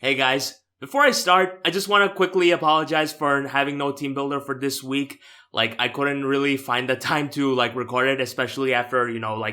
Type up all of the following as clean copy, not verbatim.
Hey guys, before I start, I just want to quickly apologize for having no team builder for this week. I couldn't really find the time to, record it, especially after,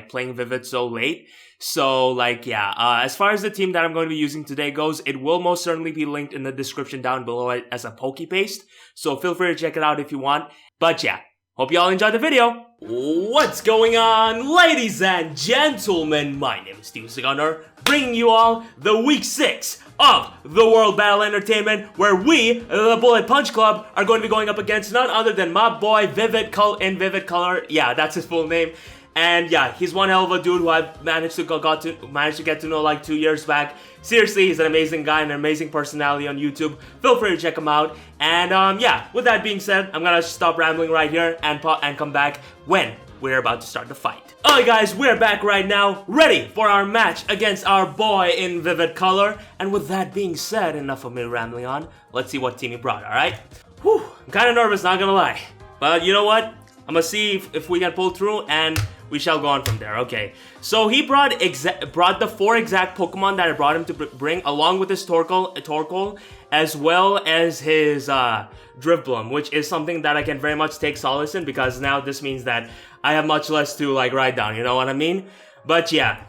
playing Vivid so late. So, as far as the team that I'm going to be using today goes, it will most certainly be linked in the description down below as a poke paste. So feel free to check it out if you want. But yeah, hope y'all enjoyed the video. What's going on, ladies and gentlemen? My name is Gunner, bringing you all the week 6 of the World Battle Entertainment, where we, the Bullet Punch Club, are going to be going up against none other than my boy Vivid Color. Yeah, that's his full name. And yeah, he's one hell of a dude who I managed to get to know like 2 years back. Seriously, he's an amazing guy and an amazing personality on YouTube. Feel free to check him out. And yeah, with that being said, I'm gonna stop rambling right here and come back when we're about to start the fight. Alright guys, we're back right now, ready for our match against our boy in Vivid Color. And with that being said, enough of me rambling on. Let's see what team he brought, alright? Whew, I'm kinda nervous, not gonna lie. But you know what? I'm gonna see if we can pull through, and we shall go on from there. Okay, so he brought the 4 exact Pokemon that I brought him to bring, along with his Torkoal, as well as his Drifblim, which is something that I can very much take solace in, because now this means that I have much less to write down, you know what I mean? But yeah,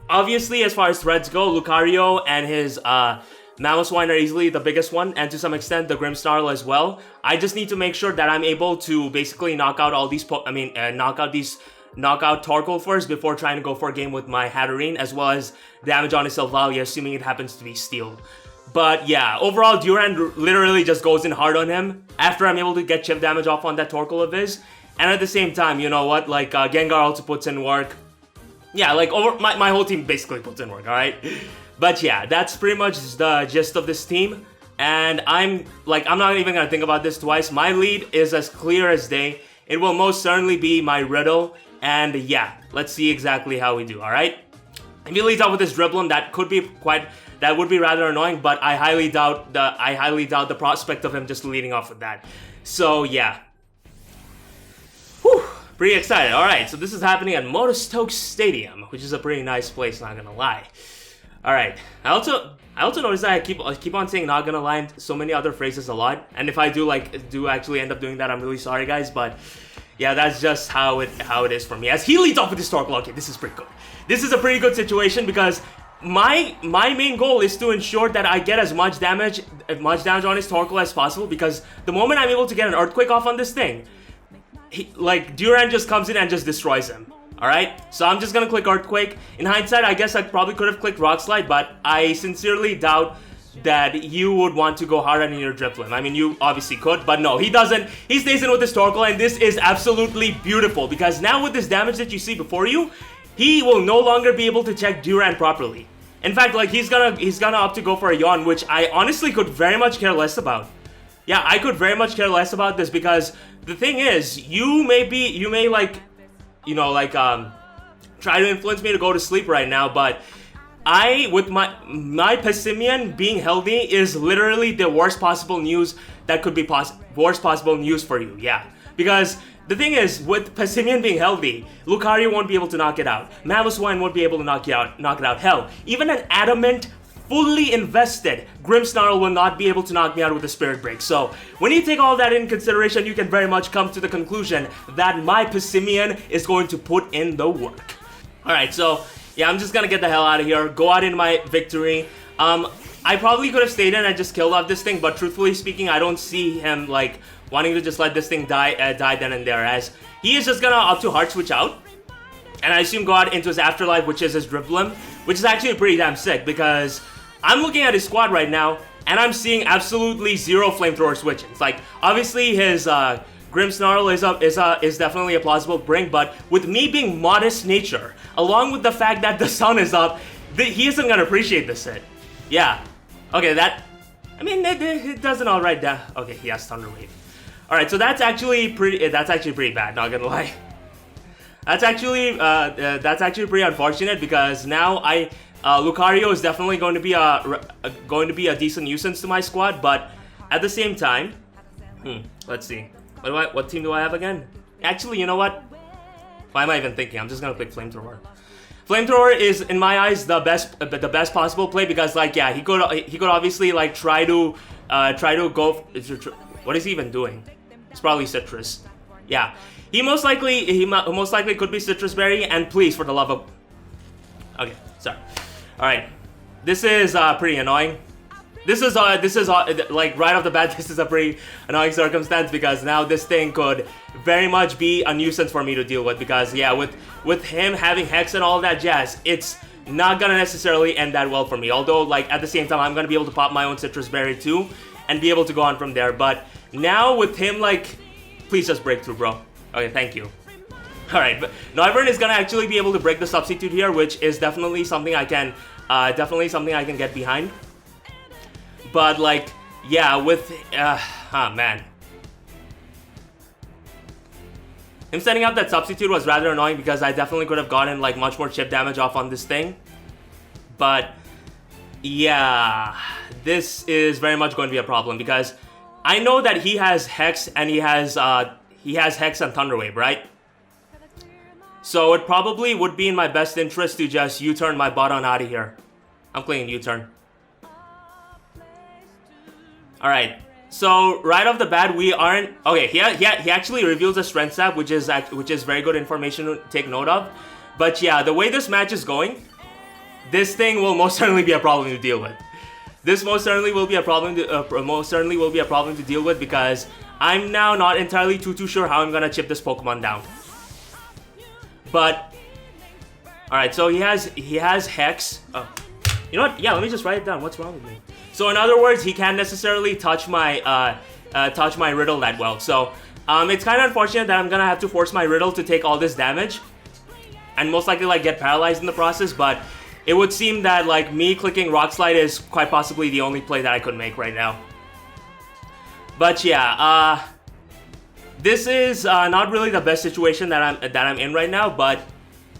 obviously as far as threats go, Lucario and his Mamoswine are easily the biggest one, and to some extent the Grimmsnarl as well. I just need to make sure that I'm able to basically knock out all these knock out Torkoal first before trying to go for a game with my Hatterene, as well as damage on his Silvalia, assuming it happens to be Steel. But yeah, overall Durand literally just goes in hard on him after I'm able to get chip damage off on that Torkoal of his. And at the same time, you know what, Gengar also puts in work. Yeah, my whole team basically puts in work, alright? But yeah, that's pretty much the gist of this team. And I'm not even gonna think about this twice. My lead is as clear as day. It will most certainly be my Riddle. And yeah, let's see exactly how we do, alright? If he leads off with this Dribblum, that would be rather annoying, but I highly doubt the prospect of him just leading off with that. So yeah. Whew, pretty excited. Alright, so this is happening at Motostoke Stadium, which is a pretty nice place, not gonna lie. Alright, I also noticed that I keep on saying not gonna lie in so many other phrases a lot, and if I do actually end up doing that, I'm really sorry guys, but yeah, that's just how it is for me. As he leads off with his Torkoal, okay, this is pretty good. This is a pretty good situation because my main goal is to ensure that I get as much damage on his Torkoal as possible, because the moment I'm able to get an Earthquake off on this thing, Durand just comes in and just destroys him. Alright, so I'm just gonna click Earthquake. In hindsight, I guess I probably could have clicked Rock Slide, but I sincerely doubt that you would want to go hard on your Drifblim. I mean, you obviously could, but no, he doesn't. He stays in with his Torkoal, and this is absolutely beautiful, because now with this damage that you see before you, he will no longer be able to check Durand properly. In fact, he's gonna opt to go for a Yawn, which I honestly could very much care less about. Yeah, I could very much care less about this, because the thing is, you may try to influence me to go to sleep right now, but with my Passimian being healthy is literally the worst possible news that could be worst possible news for you, yeah. Because the thing is, with Passimian being healthy, Lucario won't be able to knock it out. Mamoswine won't be able to knock it out. Hell, even an adamant, fully invested Grimmsnarl will not be able to knock me out with a Spirit Break. So, when you take all that in consideration, you can very much come to the conclusion that my Passimian is going to put in the work. Alright, so yeah, I'm just gonna get the hell out of here, go out in my victory. I probably could have stayed in and just killed off this thing, but truthfully speaking, I don't see him wanting to just let this thing die then and there, as he is just gonna opt to Heart Switch out, and I assume go out into his Afterlife, which is his Drifblim, which is actually pretty damn sick, because I'm looking at his squad right now, and I'm seeing absolutely zero Flamethrower switches. Obviously his Grimmsnarl is definitely a plausible bring, but with me being modest nature, along with the fact that the sun is up, he isn't gonna appreciate this hit. Yeah. Okay, it does an alright down. Okay, he has Thunder Wave. Alright, so that's actually pretty bad, not gonna lie. That's actually pretty unfortunate, because now Lucario is definitely going to be a decent nuisance to my squad, but at the same time, let's see. What team do I have again? Actually, you know what? Why am I even thinking? I'm just gonna click Flamethrower. Flamethrower is, in my eyes, the best possible play because, like, yeah, he could obviously like try to go. What is he even doing? It's probably citrus. Yeah, he most likely could be citrus berry. And please, for the love of, okay, sorry. All right, this is pretty annoying. This is like right off the bat, this is a pretty annoying circumstance because now this thing could very much be a nuisance for me to deal with because yeah, with him having Hex and all that jazz, it's not gonna necessarily end that well for me. Although like at the same time, I'm gonna be able to pop my own citrus berry too and be able to go on from there. But now with him, like, please just break through, bro. Okay, thank you. All right, but Noivern is gonna actually be able to break the substitute here, which is definitely something I can get behind. But like, yeah, with man, him setting up that substitute was rather annoying because I definitely could have gotten like much more chip damage off on this thing. But yeah, this is very much going to be a problem because I know that he has Hex and he has Hex and Thunderwave, right? So it probably would be in my best interest to just U-turn my bot on out of here. I'm clicking U-turn. Alright, so right off the bat we aren't... Okay, he actually reveals a strength sap, which is very good information to take note of. But yeah, the way this match is going, this thing will most certainly be a problem to deal with. This most certainly will be a problem to deal with because I'm now not entirely too sure how I'm gonna chip this Pokemon down. But alright, so he has Hex. Oh, you know what? Yeah, let me just write it down. What's wrong with me? So in other words, he can't necessarily touch my Riddle that well. So it's kind of unfortunate that I'm gonna have to force my Riddle to take all this damage, and most likely like get paralyzed in the process. But it would seem that like me clicking Rock Slide is quite possibly the only play that I could make right now. But yeah, this is not really the best situation that I'm in right now. But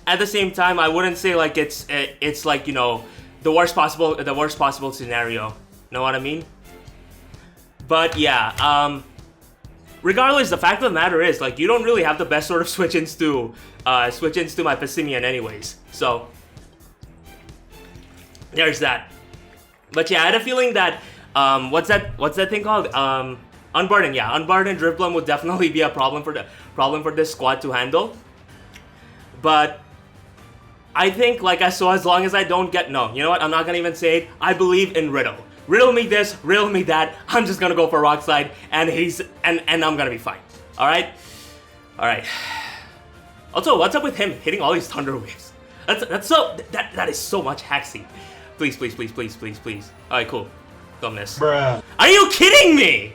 at the same time, I wouldn't say like it's like, you know, the worst possible scenario. Know what I mean? But yeah, regardless, the fact of the matter is, like, you don't really have the best sort of switch-ins to my Passimian anyways. So there's that. But yeah, I had a feeling that what's that thing called? Unburden. Yeah, Unburden Drifblim would definitely be a problem for this squad to handle. But I think, like, so as long as I don't get... No, you know what? I'm not gonna even say it. I believe in Riddle. Riddle me this, riddle me that. I'm just gonna go for Rock Slide, and I'm gonna be fine. Alright? Alright. Also, what's up with him hitting all these Thunder Waves? That is so much Haxy. Please, please, please, please, please, please. Alright, cool. Don't miss. Bruh. Are you kidding me?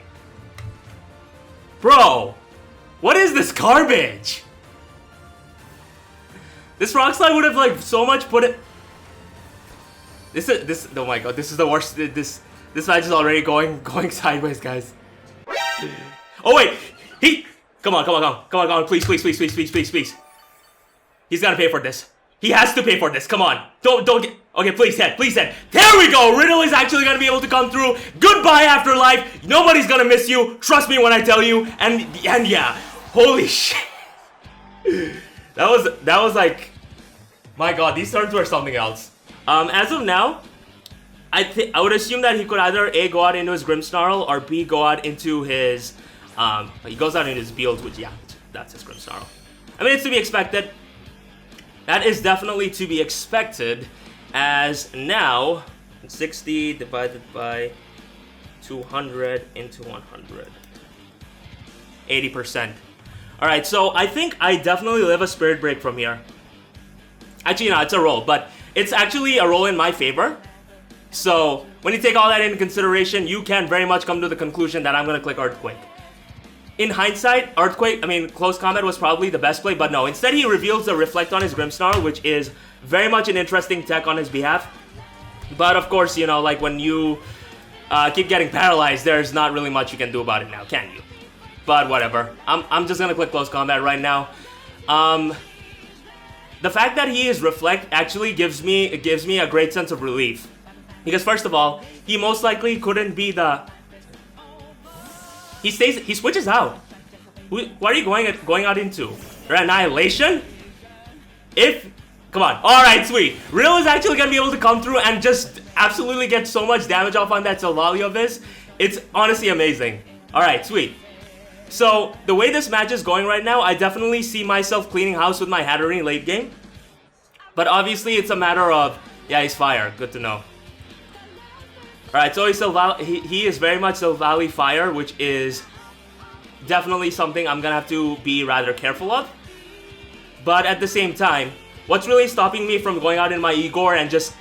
Bro, what is this garbage? This Rock Slide would have like so much put it. This oh my god, this is the worst. This match is already going sideways, guys. Oh wait, come on, please, please. He's gotta pay for this. He has to pay for this. Come on, don't get. Okay, please head. There we go. Riddle is actually gonna be able to come through. Goodbye, Afterlife. Nobody's gonna miss you. Trust me when I tell you. And yeah, holy shit. That was like, my god, these turns were something else. As of now, I would assume that he could either A, go out into his Grimmsnarl, or B, go out into his, he goes out into his Beals, which, yeah, that's his Grimmsnarl. I mean, it's to be expected. That is definitely to be expected, as now, 60 divided by 200 into 100. 80%. Alright, so I think I definitely live a Spirit Break from here. Actually, no, it's a roll, but it's actually a roll in my favor. So, when you take all that into consideration, you can very much come to the conclusion that I'm going to click Earthquake. In hindsight, Close Combat was probably the best play, but no. Instead, he reveals the Reflect on his Grimmsnarl, which is very much an interesting tech on his behalf. But, of course, you know, like, when you keep getting paralyzed, there's not really much you can do about it now, can you? But whatever. I'm just going to click Close Combat right now. The fact that he is Reflect actually gives me a great sense of relief. Because first of all, he most likely couldn't be the... He switches out. What are you going out into? Annihilation? If Come on. Alright, sweet. Riddle is actually gonna be able to come through and just absolutely get so much damage off on that Sabeleyes of his. It's honestly amazing. Alright, sweet. So, the way this match is going right now, I definitely see myself cleaning house with my Hatterene late game. But obviously, it's a matter of... Yeah, he's fire. Good to know. Alright, so he is very much Sabeleyes fire, which is definitely something I'm gonna have to be rather careful of. But at the same time, what's really stopping me from going out in my Igor and just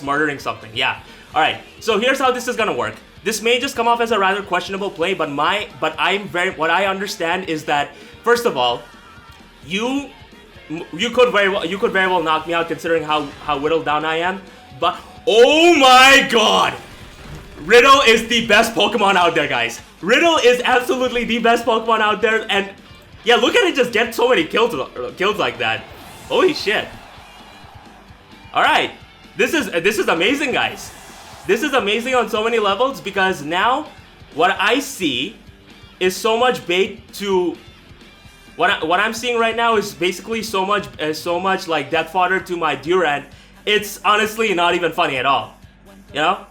murdering something? Yeah. All right. So here's how this is gonna work. This may just come off as a rather questionable play, but what I understand is that first of all, you could very well knock me out considering how whittled down I am. But oh my God, Riddle is the best Pokemon out there, guys. Riddle is absolutely the best Pokemon out there, and yeah, look at it just get so many kills like that. Holy shit. Alright. This is amazing, guys. This is amazing on so many levels because now what I see is so much bait to what I'm seeing right now is basically so much like death fodder to my Durant. It's honestly not even funny at all. You know?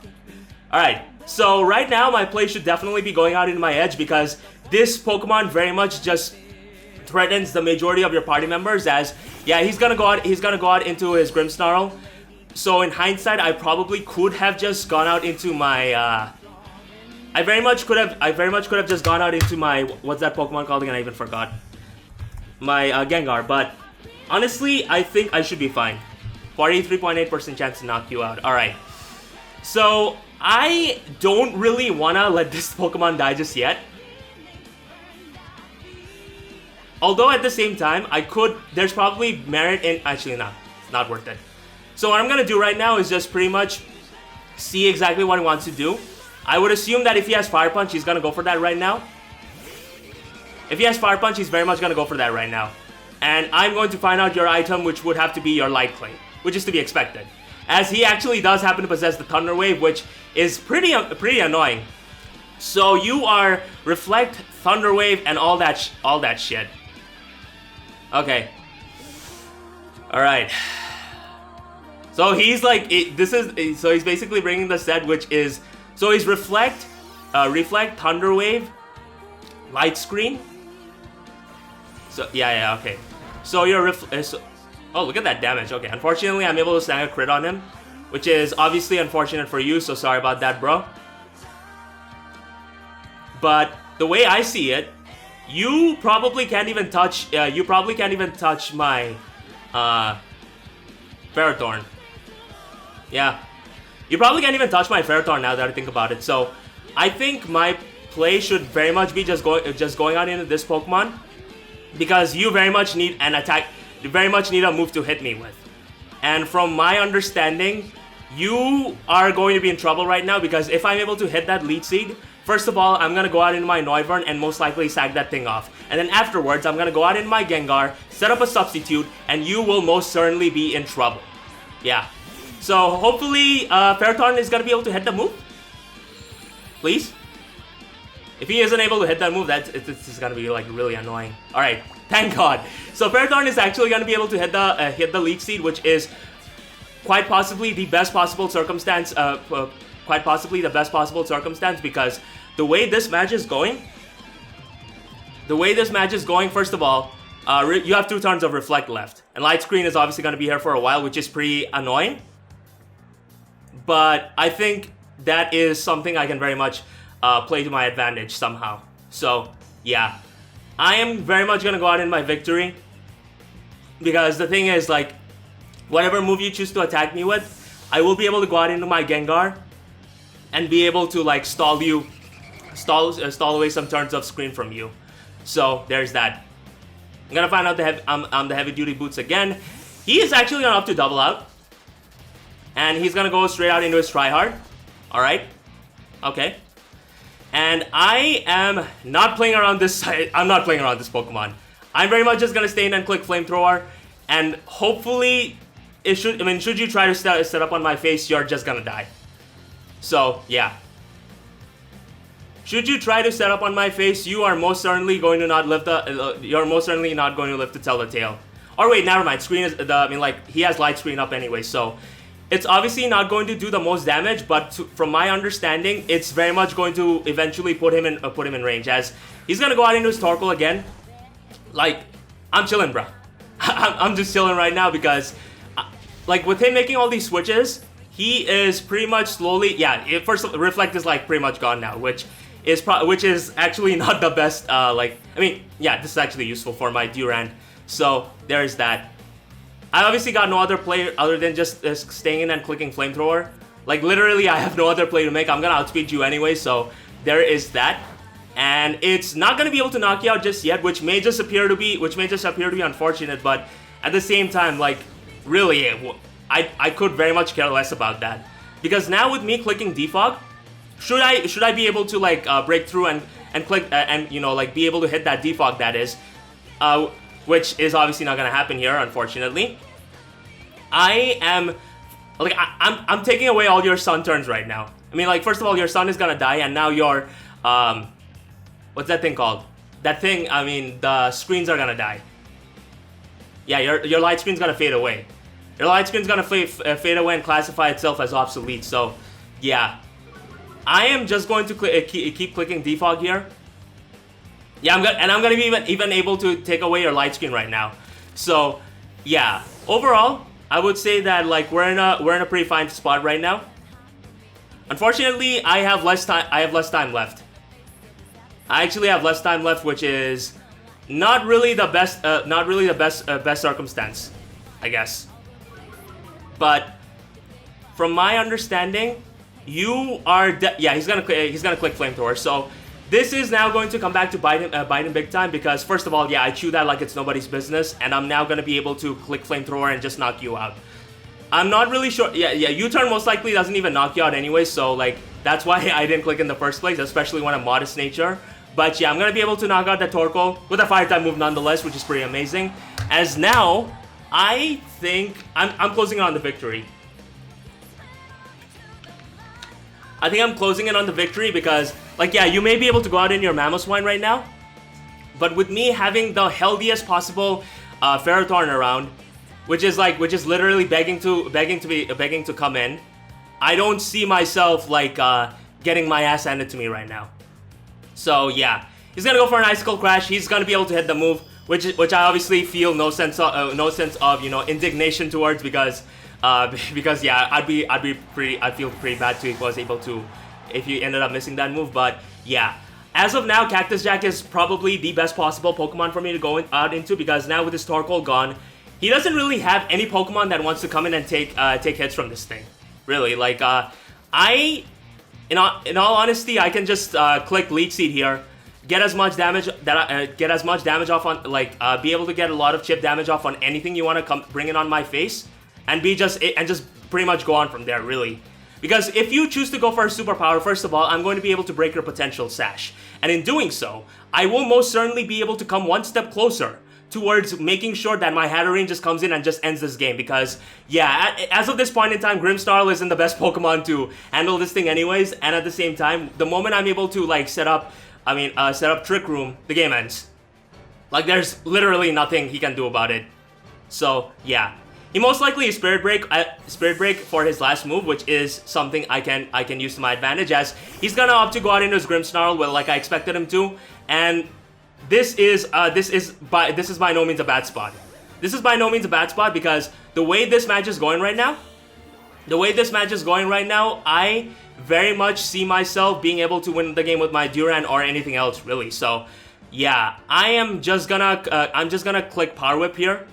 Alright. So right now my play should definitely be going out into my edge because this Pokemon very much just threatens the majority of your party members as yeah, he's gonna go out into his Grimmsnarl. So in hindsight, I probably could have just gone out into my I very much could have just gone out into my what's that Pokemon called again? I even forgot. My Gengar, but honestly, I think I should be fine. 43.8% chance to knock you out. Alright. So I don't really wanna let this Pokemon die just yet. Although at the same time, there's probably merit in, actually no, it's not worth it. So what I'm gonna do right now is just pretty much see exactly what he wants to do. I would assume that if he has Fire Punch, he's gonna go for that right now. If he has Fire Punch, he's very much gonna go for that right now. And I'm going to find out your item, which would have to be your Light Clay, which is to be expected. As he actually does happen to possess the Thunder Wave, which is pretty annoying. So you are Reflect, Thunder Wave, and all that shit. Okay. Alright. So he's like, so he's basically bringing the set, which is, so he's Reflect, Thunder Wave, Light Screen. So, yeah, okay. So you're oh, look at that damage. Okay, unfortunately, I'm able to snag a crit on him, which is obviously unfortunate for you, so sorry about that, bro. But the way I see it, you probably can't even touch my Ferrothorn. Yeah. You probably can't even touch my Ferrothorn now that I think about it. So I think my play should very much be just going out into this Pokemon. Because you very much need an attack, you very much need a move to hit me with. And from my understanding, you are going to be in trouble right now because if I'm able to hit that Leech Seed, first of all, I'm going to go out into my Noivern and most likely sag that thing off. And then afterwards, I'm going to go out in my Gengar, set up a substitute, and you will most certainly be in trouble. Yeah. So hopefully, Ferrothorn is going to be able to hit the move. Please. If he isn't able to hit that move, it's going to be like really annoying. Alright, thank God. So Ferrothorn is actually going to be able to hit the Leech Seed, which is quite possibly the best possible circumstance. Because the way this match is going, first of all, you have 2 turns of Reflect left. And Light Screen is obviously going to be here for a while, which is pretty annoying. But I think that is something I can very much play to my advantage somehow. So, yeah. I am very much going to go out in my victory. Because the thing is, like, whatever move you choose to attack me with, I will be able to go out into my Gengar and be able to, like, stall away some turns of screen from you. So, there's that. I'm gonna find out the heavy duty boots again. He is actually gonna up to double out. And he's gonna go straight out into his try hard. Alright. Okay. And I am not playing around this I'm not playing around this Pokemon. I'm very much just gonna stay in and click Flamethrower. And hopefully should you try to set up on my face, you're just gonna die. So, yeah. Should you try to set up on my face, you are most certainly going to not live to tell the tale. Or wait, never mind. Screen is I mean, like, he has light screen up anyway, so it's obviously not going to do the most damage. But from my understanding, it's very much going to eventually put him in range, as he's gonna go out into his Torkoal again. Like, I'm chilling, bro. I'm just chilling right now because, like, with him making all these switches, he is pretty much slowly. Yeah, first Reflect is like pretty much gone now, which is actually not the best. Like, I mean, yeah, this is actually useful for my Durand. So there's that. I obviously got no other play other than just staying in and clicking Flamethrower. Like, literally, I have no other play to make. I'm gonna outspeed you anyway, so there is that. And it's not gonna be able to knock you out just yet, which may just appear to be unfortunate. But at the same time, like, really, I could very much care less about that, because now with me clicking Defog, should I be able to, like, break through and click and, you know, like, be able to hit that Defog, that is, which is obviously not gonna happen here, unfortunately. I'm taking away all your Sun turns right now. I mean, like, first of all, your Sun is gonna die, and now your what's that thing called? That thing, I mean, the screens are gonna die. Yeah, your light screen's gonna fade away. Your light screen's gonna fade away and classify itself as obsolete. So, yeah, I am just going to keep clicking Defog here. Yeah, I'm gonna be even able to take away your light screen right now. So, yeah, overall, I would say that, like, we're in a pretty fine spot right now. Unfortunately, I have less time left. I actually have less time left, which is not really the best. Best circumstance, I guess. But from my understanding, you are. Yeah, he's gonna click Flamethrower. So this is now going to come back to bite him big time, because first of all, yeah, I chew that like it's nobody's business, and I'm now gonna be able to click Flamethrower and just knock you out. I'm not really sure. Yeah, U-turn most likely doesn't even knock you out anyway, so, like, that's why I didn't click in the first place, especially when I'm Modest Nature. But yeah, I'm gonna be able to knock out that Torkoal with a fire type move nonetheless, which is pretty amazing. As now, I think I'm closing it on the victory. I think I'm closing it on the victory because, like, yeah, you may be able to go out in your Mamoswine right now, but with me having the healthiest possible Ferrothorn around, which is literally begging to come in, I don't see myself, like, getting my ass handed to me right now. So yeah, he's gonna go for an Icicle Crash. He's gonna be able to hit the move, which I obviously feel no sense of you know, indignation towards, because yeah, I'd feel pretty bad too if you ended up missing that move. But yeah, as of now, Cactus Jack is probably the best possible Pokemon for me to go out into, because now with his Torkoal gone, he doesn't really have any Pokemon that wants to come in and take hits from this thing. Really, like, in all honesty, I can just click Leech Seed here, get as much damage off on, like, be able to get a lot of chip damage off on anything you want to bring in on my face, and just pretty much go on from there, really. Because if you choose to go for a superpower, first of all, I'm going to be able to break your potential Sash, and in doing so, I will most certainly be able to come one step closer towards making sure that my Hatterene just comes in and just ends this game, because, yeah, as of this point in time, Grimmsnarl isn't the best Pokemon to handle this thing anyways, and at the same time, the moment I'm able to, like, set up Trick Room, the game ends. Like, there's literally nothing he can do about it. So, yeah. He most likely is Spirit Break for his last move, which is something I can use to my advantage, as he's gonna opt to go out into his Grimmsnarl, well, like I expected him to, and this is by no means a bad spot. This is by no means a bad spot, because the way this match is going right now, I very much see myself being able to win the game with my Durand or anything else, really. So, yeah, I'm just gonna click Power Whip here.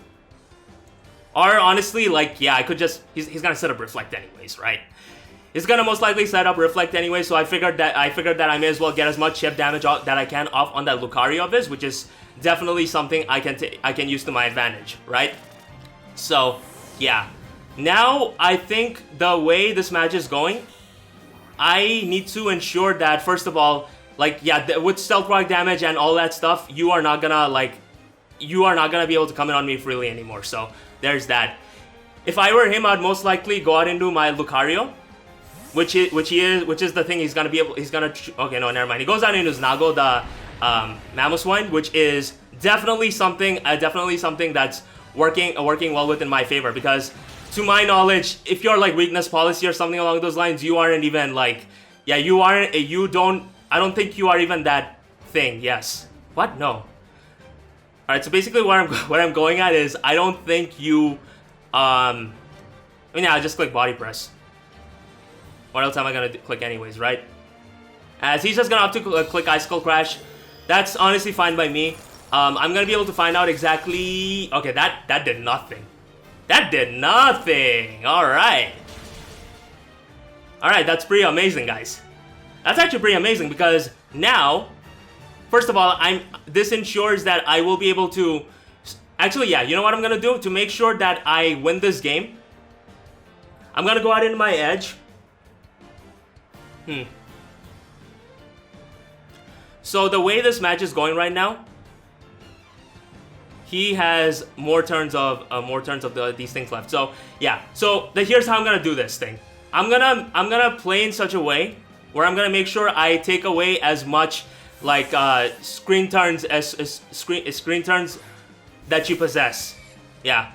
Or honestly, like, yeah, I could just, he's gonna set up Reflect anyways, right? He's gonna most likely set up Reflect anyway, so I figured that I may as well get as much chip damage that I can off on that Lucario of his, which is definitely something I can use to my advantage, right? So, yeah. Now, I think the way this match is going, I need to ensure that, first of all, like, yeah, with Stealth Rock damage and all that stuff, you are not gonna be able to come in on me freely anymore, so there's that. If I were him, I'd most likely go out into my Lucario, which is the thing okay, no, never mind. He goes out into his Nago, the Mamoswine, which is definitely something that's working well within my favor, because to my knowledge, if you're like weakness policy or something along those lines, you aren't even like, yeah, I don't think you are even that thing. Yes. What? No. Alright, so basically where I'm going at is, I don't think you, I mean, yeah, I'll just click body press. What else am I gonna click anyways, right? As he's just gonna opt to click Icicle Crash. That's honestly fine by me. I'm gonna be able to find out exactly... Okay, that did nothing. That did nothing! Alright. Alright, that's pretty amazing, guys. That's actually pretty amazing, because now... First of all, this ensures that I will be able to... Actually, yeah, you know what I'm gonna do? To make sure that I win this game, I'm gonna go out into my edge. So the way this match is going right now, he has more turns of these things left. So yeah, so here's how I'm gonna do this thing. I'm gonna play in such a way where I'm gonna make sure I take away as much like screen turns as screen turns that you possess. Yeah.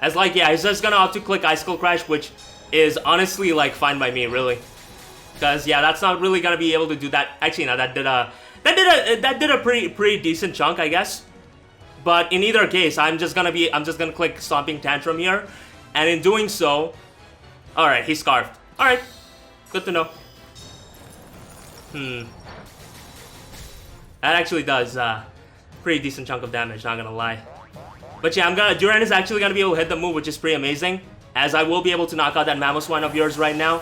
As like, yeah, he's just gonna opt to click Icicle Crash, which is honestly like fine by me, really. Because yeah, that's not really gonna be able to do that. Actually, no, that did a pretty decent chunk, I guess. But in either case, I'm just gonna click Stomping Tantrum here, and in doing so, all right, he's scarfed. All right, good to know. That actually does pretty decent chunk of damage, not gonna lie. But yeah, Duran is actually gonna be able to hit the move, which is pretty amazing, as I will be able to knock out that Mamoswine of yours right now.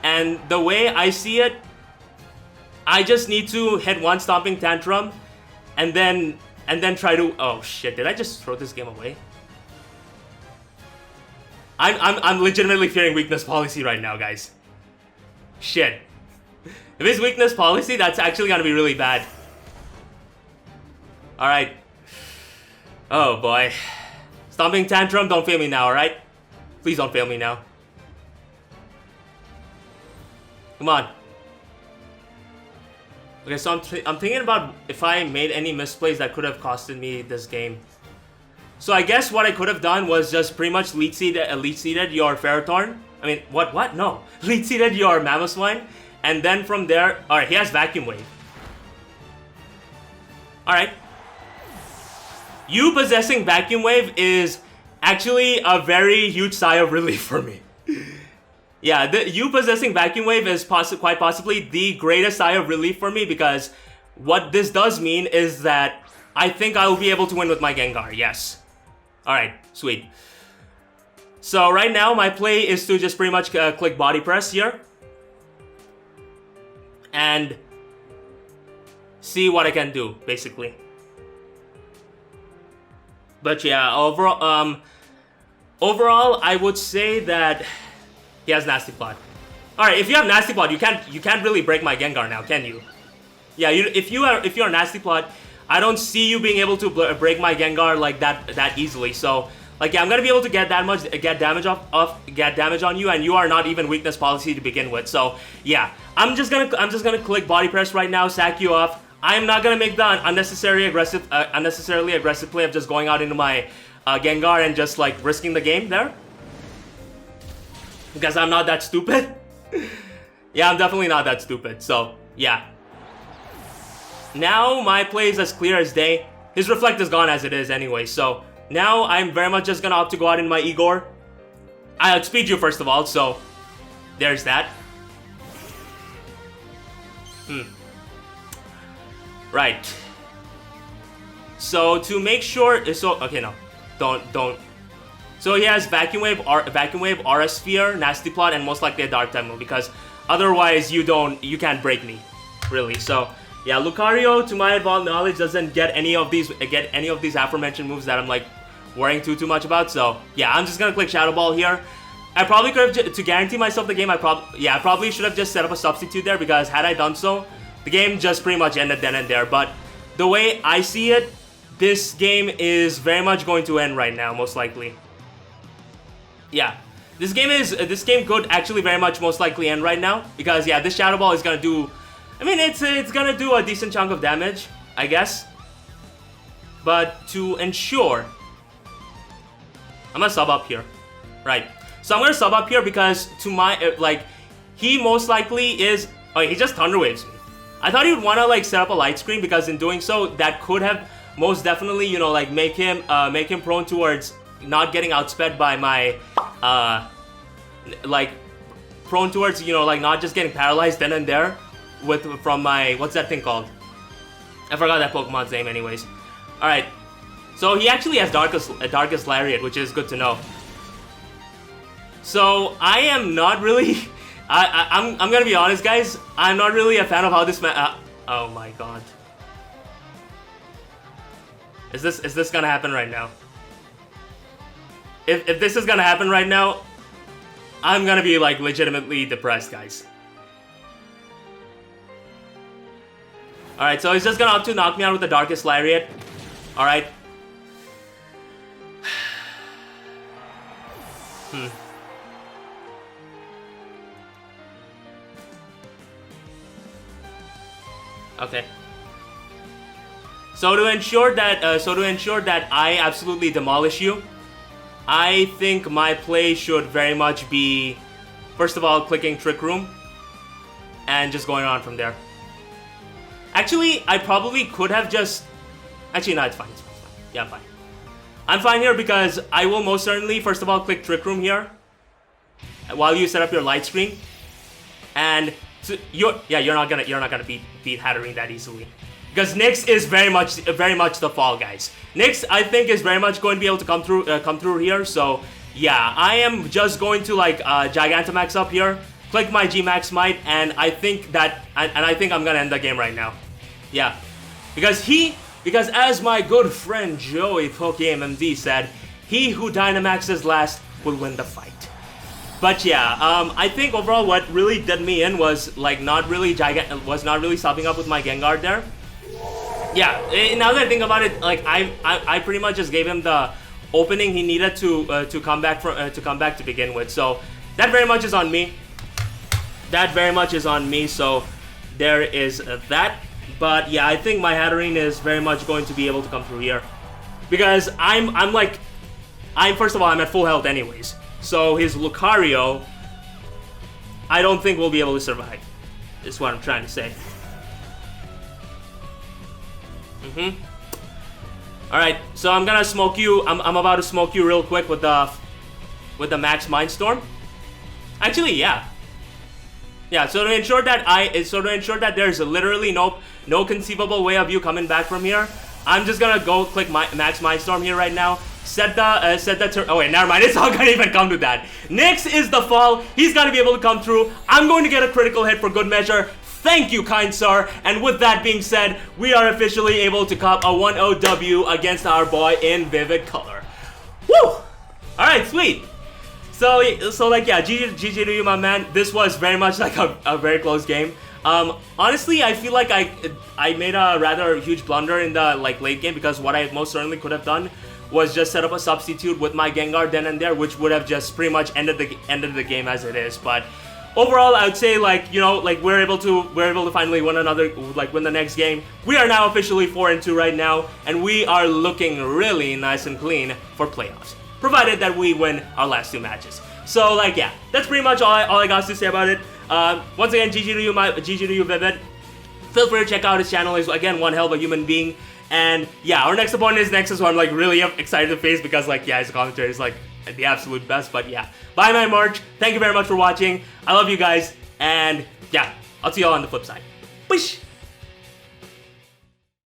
And the way I see it, I just need to hit one Stomping Tantrum, and then try to... Oh shit! Did I just throw this game away? I'm legitimately fearing weakness policy right now, guys. Shit. If it's weakness policy, that's actually gonna be really bad. All right. Oh boy. Stomping Tantrum, don't fail me now, all right? Please don't fail me now. Come on. Okay, so I'm thinking about if I made any misplays that could have costed me this game. So I guess what I could have done was just pretty much lead seeded your Ferrothorn. I mean, what? No. Lead seeded your Mamoswine. And then from there... Alright, he has Vacuum Wave. Alright. You possessing Vacuum Wave is actually a very huge sigh of relief for me. Yeah, you possessing Vacuum Wave is quite possibly the greatest sigh of relief for me, because what this does mean is that I think I will be able to win with my Gengar, yes. Alright, sweet. So right now my play is to just pretty much click Body Press here. And see what I can do, basically. But yeah, overall I would say that he has Nasty Plot. Alright, if you have Nasty Plot, you can't really break my Gengar now, can you? Yeah, if you're Nasty Plot, I don't see you being able to break my Gengar like that easily. So, like, yeah, I'm gonna be able to get damage on you, and you are not even weakness policy to begin with. So, yeah, I'm just gonna click Body Press right now, sack you off. I'm not gonna make the unnecessarily aggressive play of just going out into my Gengar and just like risking the game there, because I'm not that stupid. Yeah, I'm definitely not that stupid. So, yeah. Now my play is as clear as day. His Reflect is gone as it is anyway, so now I'm very much just gonna opt to go out in my Igor. I outspeed you first of all, so there's that. Right. So to make sure, okay, no, don't. So he has Vacuum Wave, Aura Sphere, Nasty Plot, and most likely a Dark type move, because otherwise you can't break me, really. So yeah, Lucario, to my advanced knowledge, doesn't get any of these aforementioned moves that I'm like worrying too much about. So yeah, I'm just gonna click Shadow Ball here. I probably could have, to guarantee myself the game, I probably should have just set up a substitute there, because had I done so, the game just pretty much ended then and there. But the way I see it, this game is very much going to end right now, most likely. Yeah, this game could actually very much most likely end right now, because yeah, this Shadow Ball is gonna do, I mean, it's gonna do a decent chunk of damage, I guess. But to ensure, I'm gonna sub up here, right? So I'm gonna sub up here because to my like, he most likely is. Oh, he just Thunder Waves me. I thought he would wanna like set up a light screen because in doing so, that could have most definitely, you know, like make him prone towards not getting outsped by my like prone towards, you know, like not just getting paralyzed then and there from my, what's that thing called? I forgot that Pokemon's name anyways. Alright, so he actually has Darkest Lariat, which is good to know. So I am not really, I'm gonna be honest guys, I'm not really a fan of how this oh my god. Is this gonna happen right now? If this is gonna happen right now, I'm gonna be like legitimately depressed, guys. Alright, so he's just gonna opt to knock me out with the Darkest Lariat. Alright. Okay. So to ensure that I absolutely demolish you, I think my play should very much be, first of all, clicking Trick Room, and just going on from there. Actually, I probably could have just... Actually, no, it's fine. Yeah, I'm fine. I'm fine here because I will most certainly, first of all, click Trick Room here while you set up your light screen, and you're not gonna beat Hatterene that easily. Because Nyx is very much the fall, guys. Nyx, I think, is very much going to be able to come through here. So yeah, I am just going to like Gigantamax up here, click my G-Max Might, and I think I'm gonna end the game right now. Yeah, because as my good friend Joey PokeMMD said, he who Dynamaxes last will win the fight. But yeah, I think overall what really did me in was like not really stopping up with my Gengar there. Yeah, now that I think about it, like I pretty much just gave him the opening he needed to come back to begin with. So that very much is on me. So there is that. But yeah, I think my Hatterene is very much going to be able to come through here because I'm first of all, I'm at full health anyways. So his Lucario, I don't think will be able to survive. Is what I'm trying to say. Alright, so I'm gonna smoke you. I'm about to smoke you real quick with the Max Mindstorm. Actually, yeah. Yeah, so to ensure that there's literally no conceivable way of you coming back from here, I'm just gonna go click Max Mindstorm here right now. Oh wait, never mind. It's not gonna even come to that. Nyx is the fall. He's gonna be able to come through. I'm going to get a critical hit for good measure. Thank you, kind sir. And with that being said, we are officially able to cop a 1-0 W against our boy in vivid color. Woo! All right, sweet. So like yeah, GG to you, my man. This was very much like a very close game. Honestly, I feel like I made a rather huge blunder in the like late game because what I most certainly could have done was just set up a substitute with my Gengar then and there, which would have just pretty much ended the game as it is. But overall, I would say like, you know, like we're able to finally win the next game. We are now officially 4-2 right now, and we are looking really nice and clean for playoffs, provided that we win our last 2 matches. So like yeah, that's pretty much all I got to say about it. Once again, GG to you, Vivid. Feel free to check out his channel. He's again one hell of a human being. And yeah, our next opponent is Nexus, who I'm like really excited to face because like yeah, his commentary is like the absolute best. But yeah, buy my merch. Thank you very much for watching. I love you guys, and yeah, I'll see you all on the flip side. Peace.